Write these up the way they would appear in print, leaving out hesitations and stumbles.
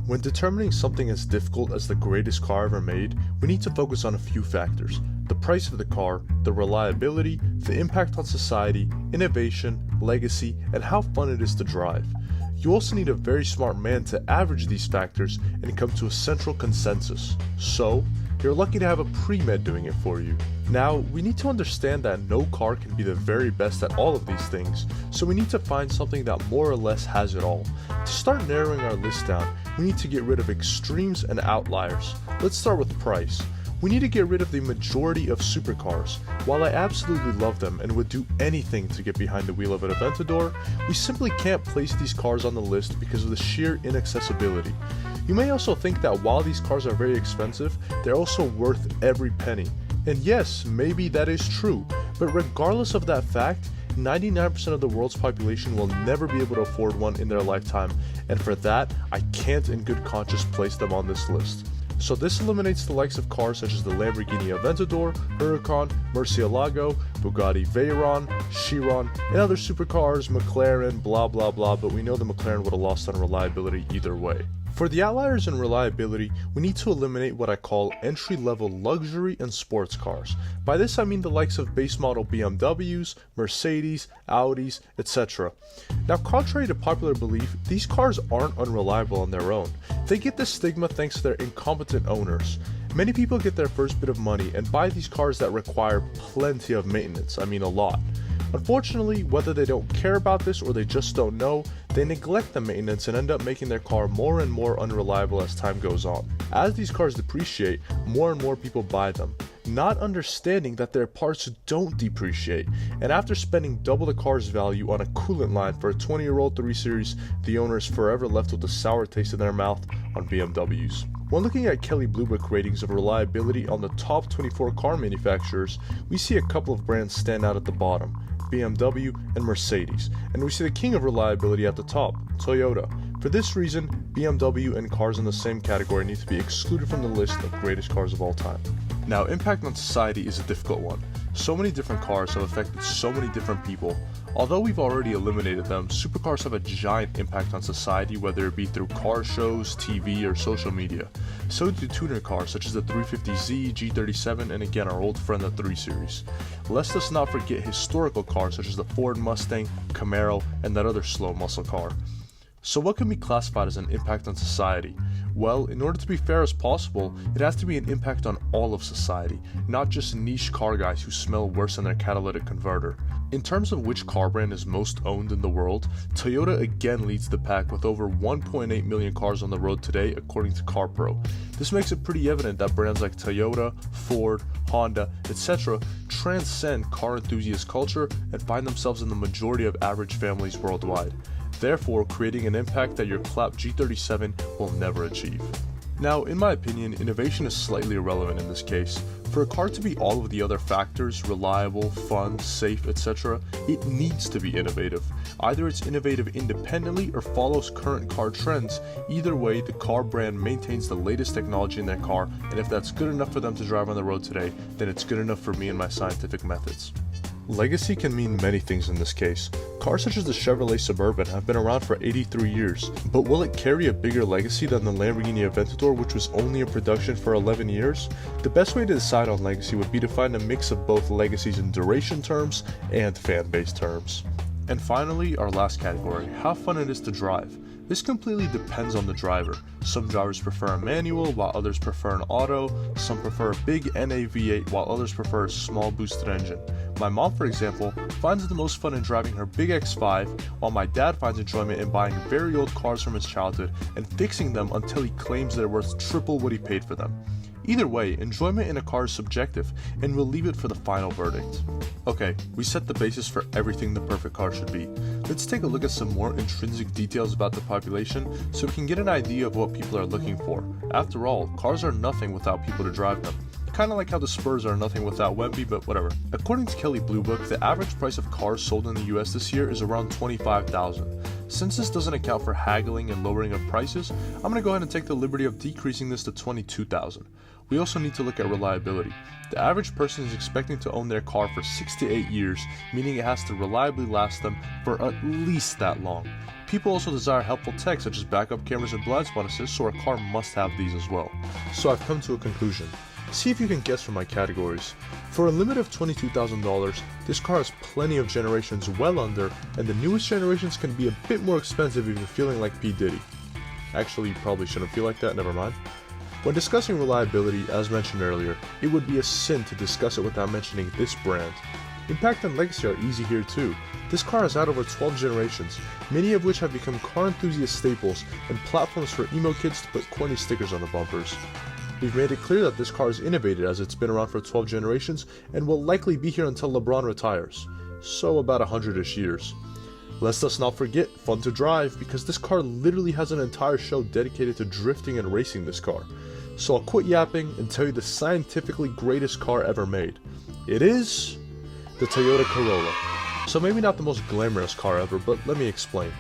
When determining something as difficult as the greatest car ever made, we need to focus on a few factors: the price of the car, the reliability, the impact on society, innovation, legacy, and how fun it is to drive. You also need a very smart man to average these factors and come to a central consensus. So, you're lucky to have a pre-med doing it for you. Now, we need to understand that no car can be the very best at all of these things, so we need to find something that more or less has it all. To start narrowing our list down, we need to get rid of extremes and outliers. Let's start with price. We need to get rid of the majority of supercars. While I absolutely love them and would do anything to get behind the wheel of an Aventador, we simply can't place these cars on the list because of the sheer inaccessibility. You may also think that while these cars are very expensive, they're also worth every penny. And yes, maybe that is true, but regardless of that fact, 99% of the world's population will never be able to afford one in their lifetime, and for that, I can't in good conscience place them on this list. So this eliminates the likes of cars such as the Lamborghini Aventador, Huracan, Murcielago, Bugatti Veyron, Chiron, and other supercars, McLaren, blah blah blah, but we know the McLaren would have lost on reliability either way. For the outliers in reliability, we need to eliminate what I call entry-level luxury and sports cars. By this I mean the likes of base model BMWs, Mercedes, Audis, etc. Now, contrary to popular belief, these cars aren't unreliable on their own. They get this stigma thanks to their incompetent owners. Many people get their first bit of money and buy these cars that require plenty of maintenance, I mean a lot. Unfortunately, whether they don't care about this or they just don't know, they neglect the maintenance and end up making their car more and more unreliable as time goes on. As these cars depreciate, more and more people buy them, not understanding that their parts don't depreciate, and after spending double the car's value on a coolant line for a 20-year-old 3 Series, the owner is forever left with a sour taste in their mouth on BMWs. When looking at Kelley Blue Book ratings of reliability on the top 24 car manufacturers, we see a couple of brands stand out at the bottom: BMW and Mercedes, and we see the king of reliability at the top, Toyota. For this reason, BMW and cars in the same category need to be excluded from the list of greatest cars of all time. Now, impact on society is a difficult one. So many different cars have affected so many different people. Although we've already eliminated them, supercars have a giant impact on society, whether it be through car shows, TV, or social media. So do tuner cars such as the 350Z, G37, and again our old friend the 3 Series. Lest us not forget historical cars such as the Ford Mustang, Camaro, and that other slow muscle car. So what can be classified as an impact on society? Well, in order to be fair as possible, it has to be an impact on all of society, not just niche car guys who smell worse than their catalytic converter. In terms of which car brand is most owned in the world, Toyota again leads the pack with over 1.8 million cars on the road today according to CarPro. This makes it pretty evident that brands like Toyota, Ford, Honda, etc. transcend car enthusiast culture and find themselves in the majority of average families worldwide, therefore creating an impact that your clap G37 will never achieve. Now, in my opinion, innovation is slightly irrelevant in this case. For a car to be all of the other factors, reliable, fun, safe, etc., it needs to be innovative. Either it's innovative independently or follows current car trends. Either way, the car brand maintains the latest technology in their car, and if that's good enough for them to drive on the road today, then it's good enough for me and my scientific methods. Legacy can mean many things in this case. Cars such as the Chevrolet Suburban have been around for 83 years, but will it carry a bigger legacy than the Lamborghini Aventador, which was only in production for 11 years? The best way to decide on legacy would be to find a mix of both legacies in duration terms and fan base terms. And finally, our last category, how fun it is to drive. This completely depends on the driver. Some drivers prefer a manual while others prefer an auto, some prefer a big NA V8 while others prefer a small boosted engine. My mom, for example, finds the most fun in driving her big X5, while my dad finds enjoyment in buying very old cars from his childhood and fixing them until he claims they're worth triple what he paid for them. Either way, enjoyment in a car is subjective, and we'll leave it for the final verdict. Okay, we set the basis for everything the perfect car should be. Let's take a look at some more intrinsic details about the population so we can get an idea of what people are looking for. After all, cars are nothing without people to drive them. Kinda like how the Spurs are nothing without Wemby, but whatever. According to Kelley Blue Book, the average price of cars sold in the US this year is around $25,000. Since this doesn't account for haggling and lowering of prices, I'm gonna go ahead and take the liberty of decreasing this to $22,000. we also need to look at reliability. The average person is expecting to own their car for 6 to 8 years, meaning it has to reliably last them for at least that long. People also desire helpful tech such as backup cameras and blind spot assist, so a car must have these as well. So I've come to a conclusion. See if you can guess from my categories. For a limit of $22,000, this car has plenty of generations well under, and the newest generations can be a bit more expensive if you're feeling like P. Diddy. Actually, you probably shouldn't feel like that, never mind. When discussing reliability, as mentioned earlier, it would be a sin to discuss it without mentioning this brand. Impact and legacy are easy here too. This car has had over 12 generations, many of which have become car enthusiast staples and platforms for emo kids to put corny stickers on the bumpers. We've made it clear that this car is innovative as it's been around for 12 generations and will likely be here until LeBron retires, so about 100-ish years. Lest us not forget Fun to Drive, because this car literally has an entire show dedicated to drifting and racing this car. So I'll quit yapping and tell you the scientifically greatest car ever made. It is the Toyota Corolla. So maybe not the most glamorous car ever, but let me explain.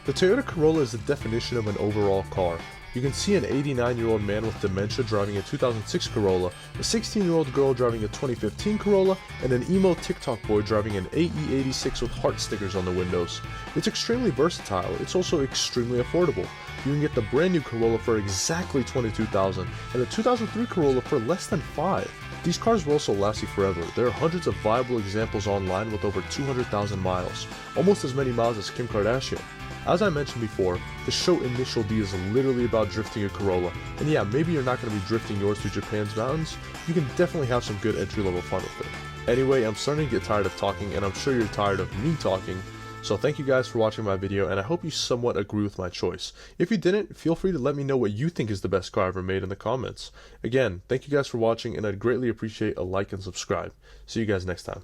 The Toyota Corolla is the definition of an overall car. You can see an 89-year-old man with dementia driving a 2006 Corolla, a 16-year-old girl driving a 2015 Corolla, and an emo TikTok boy driving an AE86 with heart stickers on the windows. It's extremely versatile. It's also extremely affordable. You can get the brand new Corolla for exactly $22,000 and the 2003 Corolla for less than $5,000. These cars will also last you forever. There are hundreds of viable examples online with over 200,000 miles, almost as many miles as Kim Kardashian. As I mentioned before, the show Initial D is literally about drifting a Corolla, and yeah, maybe you're not going to be drifting yours through Japan's mountains, you can definitely have some good entry-level fun with it. Anyway, I'm starting to get tired of talking, and I'm sure you're tired of me talking, so thank you guys for watching my video, and I hope you somewhat agree with my choice. If you didn't, feel free to let me know what you think is the best car ever made in the comments. Again, thank you guys for watching, and I'd greatly appreciate a like and subscribe. See you guys next time.